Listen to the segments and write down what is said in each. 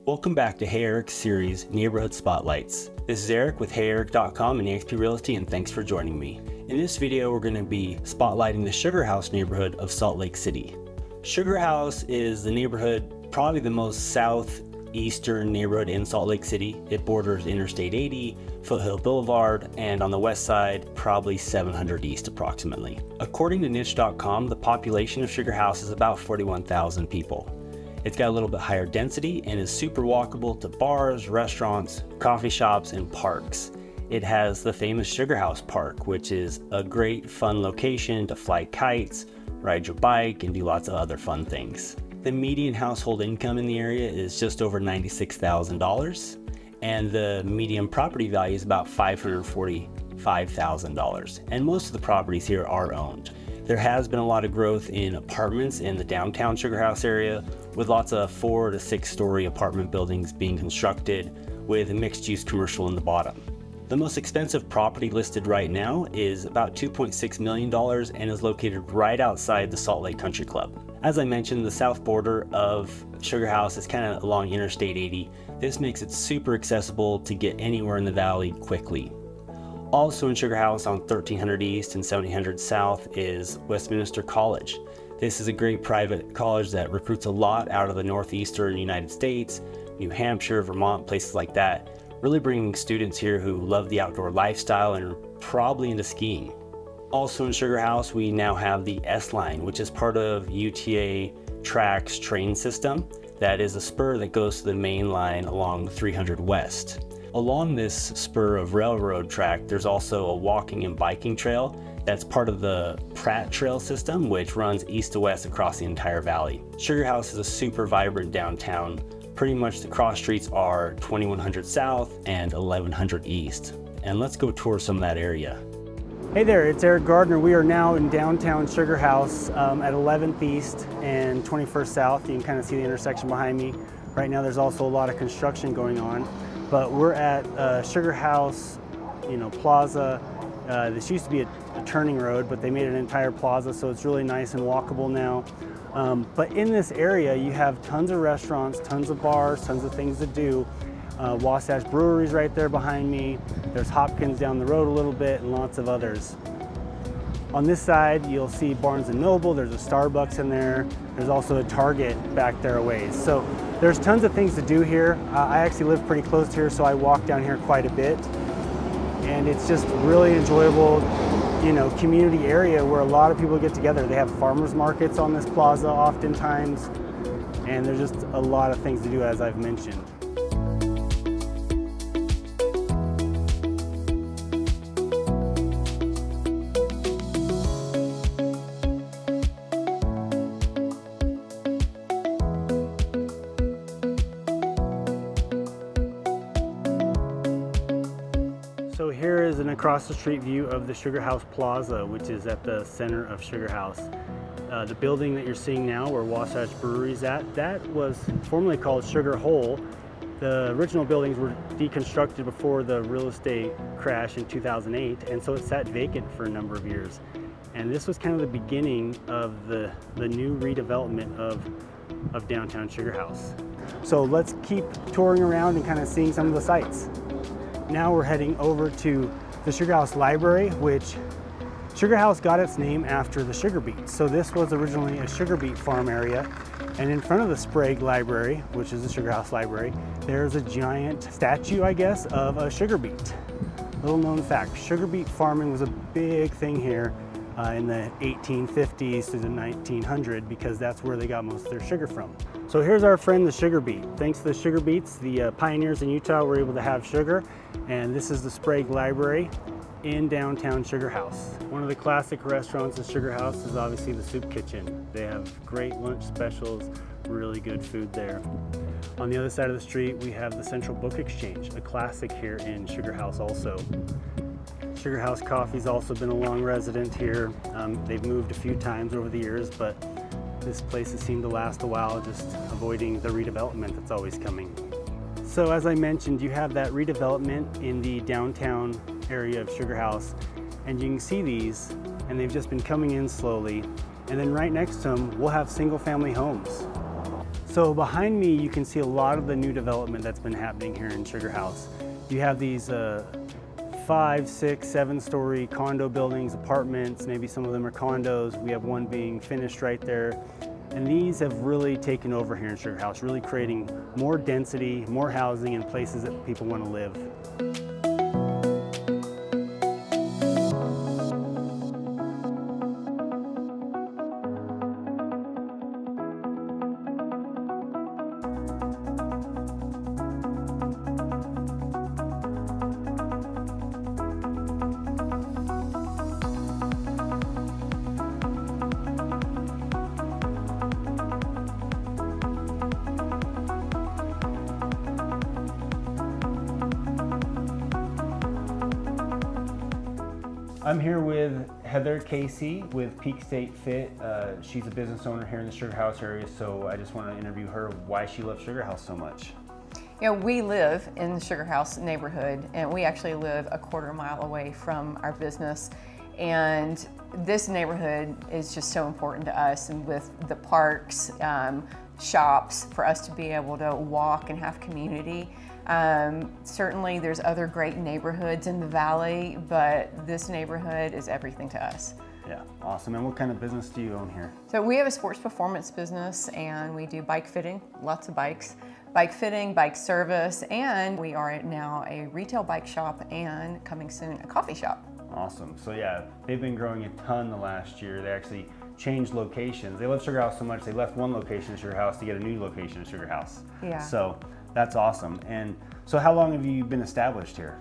Welcome back to Hey Eric's series, Neighborhood Spotlights. This is Eric with HeyEric.com and EXP Realty, and thanks for joining me. In this video, we're going to be spotlighting the Sugar House neighborhood of Salt Lake City. Sugar House is the neighborhood, probably the most southeastern neighborhood in Salt Lake City. It borders Interstate 80, Foothill Boulevard, and on the west side, probably 700 East approximately. According to niche.com, the population of Sugar House is about 41,000 people. It's got a little bit higher density and is super walkable to bars, restaurants, coffee shops, and parks. It has the famous Sugar House Park, which is a great fun location to fly kites, ride your bike, and do lots of other fun things. The median household income in the area is just over $96,000, and the median property value is about $545,000, and most of the properties here are owned. There has been a lot of growth in apartments in the downtown Sugar House area, with lots of 4 to 6 story apartment buildings being constructed with mixed-use commercial in the bottom. The most expensive property listed right now is about $2.6 million and is located right outside the Salt Lake Country Club. As I mentioned, the south border of Sugar House is kind of along Interstate 80. This makes it super accessible to get anywhere in the valley quickly. Also in Sugar House on 1300 East and 1700 South is Westminster College. This is a great private college that recruits a lot out of the northeastern United States, New Hampshire, Vermont, places like that, really bringing students here who love the outdoor lifestyle and are probably into skiing. Also in Sugar House, we now have the S-Line, which is part of UTA Track's train system. That is a spur that goes to the main line along 300 West. Along this spur of railroad track, there's also a walking and biking trail that's part of the Pratt Trail system, which runs east to west across the entire valley. Sugar House is a super vibrant downtown. Pretty much the cross streets are 2100 South and 1100 East. And let's go tour some of that area. Hey there, it's Eric Gardiner. We are now in downtown Sugar House at 11th East and 21st South. You can kind of see the intersection behind me. Right now there's also a lot of construction going on. But we're at Sugar House, plaza. This used to be a turning road, but they made an entire plaza, so it's really nice and walkable now. But in this area, you have tons of restaurants, tons of bars, tons of things to do. Wasatch Brewery's right there behind me. There's Hopkins down the road a little bit, and lots of others. On this side, you'll see Barnes & Noble. There's a Starbucks in there. There's also a Target back there a ways. So there's tons of things to do here. I actually live pretty close to here, so I walk down here quite a bit. And it's just really enjoyable, community area where a lot of people get together. They have farmers markets on this plaza oftentimes, and there's just a lot of things to do, as I've mentioned. So here is an across the street view of the Sugar House Plaza, which is at the center of Sugar House. The building that you're seeing now where Wasatch Brewery's at, that was formerly called Sugar Hole. The original buildings were deconstructed before the real estate crash in 2008, and so it sat vacant for a number of years. And this was kind of the beginning of the new redevelopment of downtown Sugar House. So let's keep touring around and kind of seeing some of the sights. Now we're heading over to the Sugar House Library, which Sugar House got its name after the sugar beets. So this was originally a sugar beet farm area. And in front of the Sprague Library, which is the Sugar House Library, there's a giant statue, I guess, of a sugar beet. Little known fact, sugar beet farming was a big thing here in the 1850s to the 1900s because that's where they got most of their sugar from. So here's our friend the sugar beet. Thanks to the sugar beets, the pioneers in Utah were able to have sugar, and this is the Sprague Library in downtown Sugar House. One of the classic restaurants at Sugar House is obviously the Soup Kitchen. They have great lunch specials, really good food there. On the other side of the street, we have the Central Book Exchange, a classic here in Sugar House also. Sugar House Coffee's also been a long resident here. They've moved a few times over the years, but this place has seemed to last a while, just avoiding the redevelopment that's always coming. So as I mentioned, you have that redevelopment in the downtown area of Sugar House, and you can see these, and they've just been coming in slowly. And then right next to them, we'll have single family homes. So behind me, you can see a lot of the new development that's been happening here in Sugar House. You have these 5, 6, 7-story condo buildings, apartments, maybe some of them are condos. We have one being finished right there. And these have really taken over here in Sugar House, really creating more density, more housing, and places that people want to live. I'm here with Heather Casey with Peak State Fit. She's a business owner here in the Sugar House area, so I just want to interview her why she loves Sugar House so much. You know, we live in the Sugar House neighborhood, and we actually live a quarter mile away from our business. And this neighborhood is just so important to us, and with the parks, shops, for us to be able to walk and have community. Certainly there's other great neighborhoods in the valley, but this neighborhood is everything to us. Yeah, awesome. And what kind of business do you own here? So we have a sports performance business, and we do bike fitting, lots of bikes, bike fitting, bike service, and we are now a retail bike shop and coming soon a coffee shop. Awesome. So yeah, they've been growing a ton the last year. They actually changed locations. They love Sugar House so much, they left one location at Sugar House to get a new location at Sugar House. Yeah. So that's awesome. And so how long have you been established here?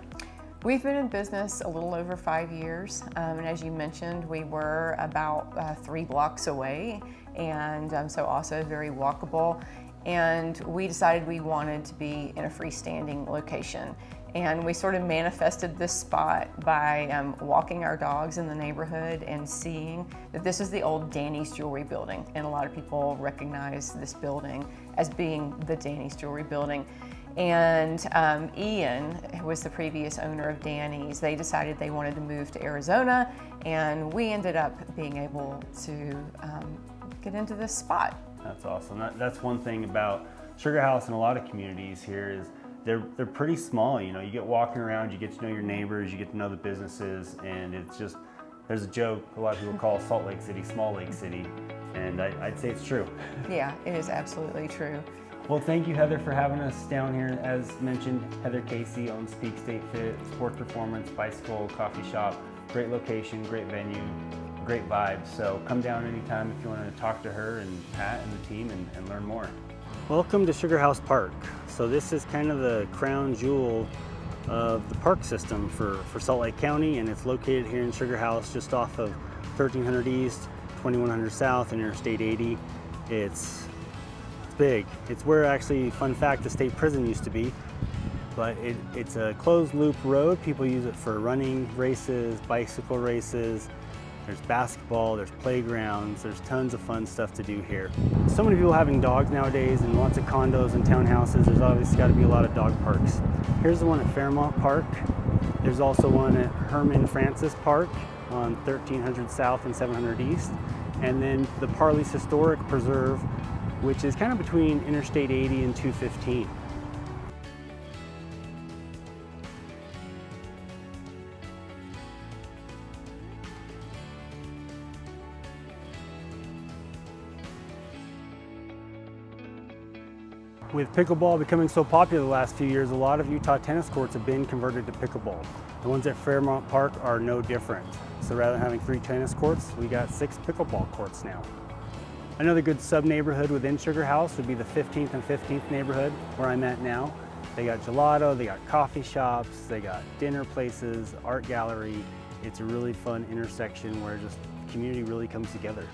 We've been in business a little over 5 years. And as you mentioned, we were about 3 blocks away, and so also very walkable. And we decided we wanted to be in a freestanding location. And we sort of manifested this spot by walking our dogs in the neighborhood and seeing that this is the old Danny's Jewelry Building. And a lot of people recognize this building as being the Danny's Jewelry Building. And Ian, who was the previous owner of Danny's, they decided they wanted to move to Arizona, and we ended up being able to get into this spot. That's awesome. That's one thing about Sugar House and a lot of communities here is they're pretty small. You know, you get walking around, you get to know your neighbors, you get to know the businesses, and it's just, there's a joke a lot of people call Salt Lake City Small Lake City, and I'd say it's true. Yeah, it is absolutely true. Well, thank you, Heather, for having us down here. As mentioned, Heather Casey owns Peak State Fit, sports performance, bicycle, coffee shop. Great location, great venue, great vibes. So come down anytime if you want to talk to her and Pat and the team and learn more. Welcome to Sugar House Park. So this is kind of the crown jewel of the park system for Salt Lake County, and it's located here in Sugar House just off of 1300 East, 2100 South, and Interstate 80. It's big. It's where actually, fun fact, the state prison used to be, but it's a closed loop road. People use it for running races, bicycle races. There's basketball, there's playgrounds, there's tons of fun stuff to do here. So many people having dogs nowadays and lots of condos and townhouses. There's obviously got to be a lot of dog parks. Here's the one at Fairmont Park. There's also one at Herman Francis Park on 1300 South and 700 East. And then the Parley's Historic Preserve, which is kind of between Interstate 80 and 215. With pickleball becoming so popular the last few years, a lot of Utah tennis courts have been converted to pickleball. The ones at Fairmont Park are no different. So rather than having 3 tennis courts, we got 6 pickleball courts now. Another good sub-neighborhood within Sugar House would be the 15th and 15th neighborhood, where I'm at now. They got gelato, they got coffee shops, they got dinner places, art gallery. It's a really fun intersection where just community really comes together.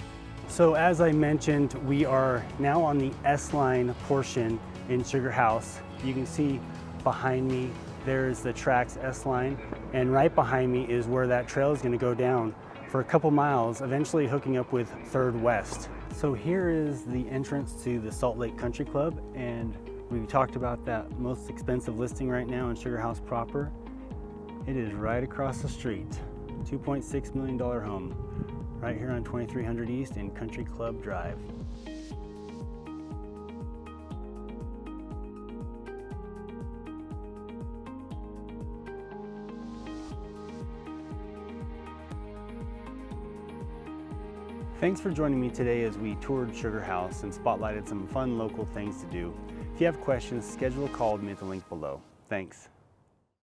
So as I mentioned, we are now on the S-line portion in Sugar House. You can see behind me, there's the tracks S-line, and right behind me is where that trail is going to go down for a couple miles, eventually hooking up with 3rd West. So here is the entrance to the Salt Lake Country Club, and we talked about that most expensive listing right now in Sugar House proper. It is right across the street, $2.6 million home, right here on 2300 East and Country Club Drive. Thanks for joining me today as we toured Sugar House and spotlighted some fun local things to do. If you have questions, schedule a call with me at the link below. Thanks.